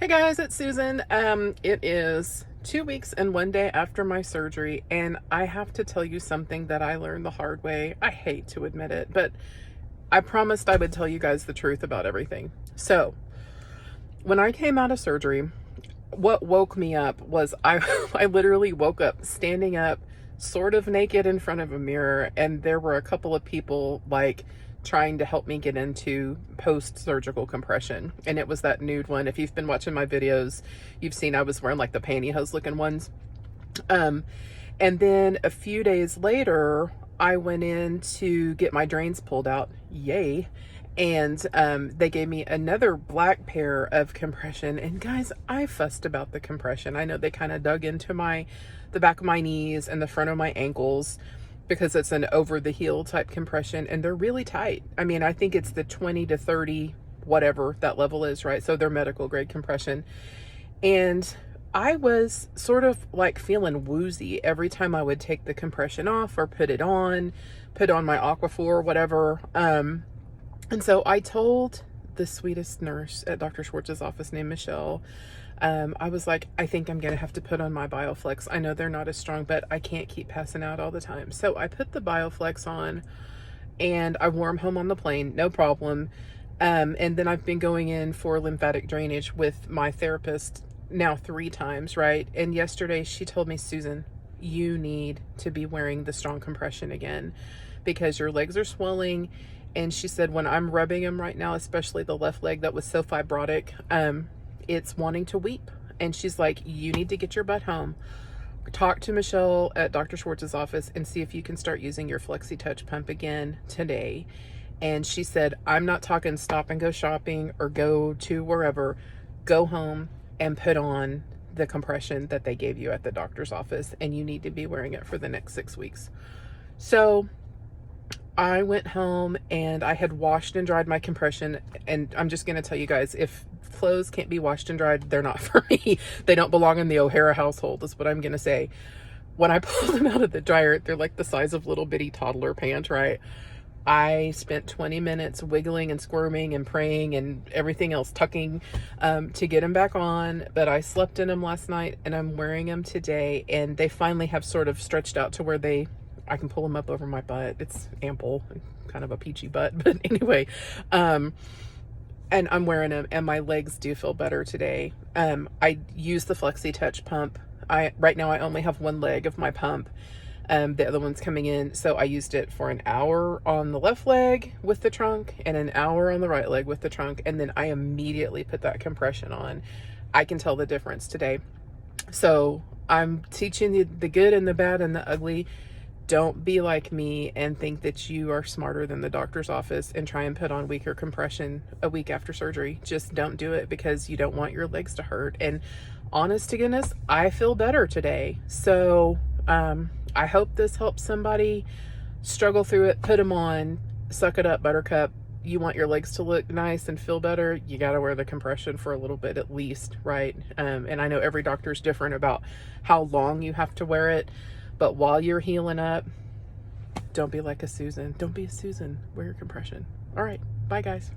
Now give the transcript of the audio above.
Hey guys, it's Susan. It is 2 weeks and 1 day after my surgery, and I have to tell you something that I learned the hard way. I hate to admit it, but I promised I would tell you guys the truth about everything. So, when I came out of surgery, what woke me up was I literally woke up standing up, sort of naked in front of a mirror, and there were a couple of people like trying to help me get into post-surgical compression. And it was that nude one. If you've been watching my videos, you've seen I was wearing like the pantyhose looking ones. Um, and then a few days later, I went in to get my drains pulled out. Yay. And they gave me another black pair of compression. And guys, I fussed about the compression. I know they kind of dug into the back of my knees and the front of my ankles because it's an over the heel type compression, and they're really tight. I mean, I think it's the 20 to 30, whatever that level is, right? So they're medical grade compression. And I was sort of like feeling woozy every time I would take the compression off or put on my Aquaphor, whatever. And so I told the sweetest nurse at Dr. Schwartz's office named Michelle, I was like, I think I'm going to have to put on my BioFlex. I know they're not as strong, but I can't keep passing out all the time. So I put the BioFlex on and I wore them home on the plane, no problem. And then I've been going in for lymphatic drainage with my therapist now 3 times, right? And yesterday she told me, Susan, you need to be wearing the strong compression again because your legs are swelling. And she said, when I'm rubbing them right now, especially the left leg that was so fibrotic, it's wanting to weep. And she's like, you need to get your butt home. Talk to Michelle at Dr. Schwartz's office and see if you can start using your Flexi Touch pump again today. And she said, I'm not talking stop and go shopping or go to wherever. Go home and put on the compression that they gave you at the doctor's office, and you need to be wearing it for the next 6 weeks. So I went home and I had washed and dried my compression, and I'm just going to tell you guys, if clothes can't be washed and dried, they're not for me. They don't belong in the O'Hara household is what I'm going to say. When I pulled them out of the dryer, they're like the size of little bitty toddler pants, right? I spent 20 minutes wiggling and squirming and praying and everything else, tucking to get them back on. But I slept in them last night and I'm wearing them today, and they finally have sort of stretched out to where I can pull them up over my butt. It's ample, kind of a peachy butt, but anyway, and I'm wearing them and my legs do feel better today. I use the Flexi Touch pump. Right now I only have one leg of my pump. The other one's coming in. So I used it for an hour on the left leg with the trunk and an hour on the right leg with the trunk. And then I immediately put that compression on. I can tell the difference today. So I'm teaching you the good and the bad and the ugly. Don't be like me and think that you are smarter than the doctor's office and try and put on weaker compression a week after surgery. Just don't do it because you don't want your legs to hurt. And honest to goodness, I feel better today. So I hope this helps somebody struggle through it. Put them on, suck it up, buttercup. You want your legs to look nice and feel better, you got to wear the compression for a little bit at least, right? And I know every doctor is different about how long you have to wear it. But while you're healing up, don't be like a Susan. Don't be a Susan. Wear your compression. All right. Bye, guys.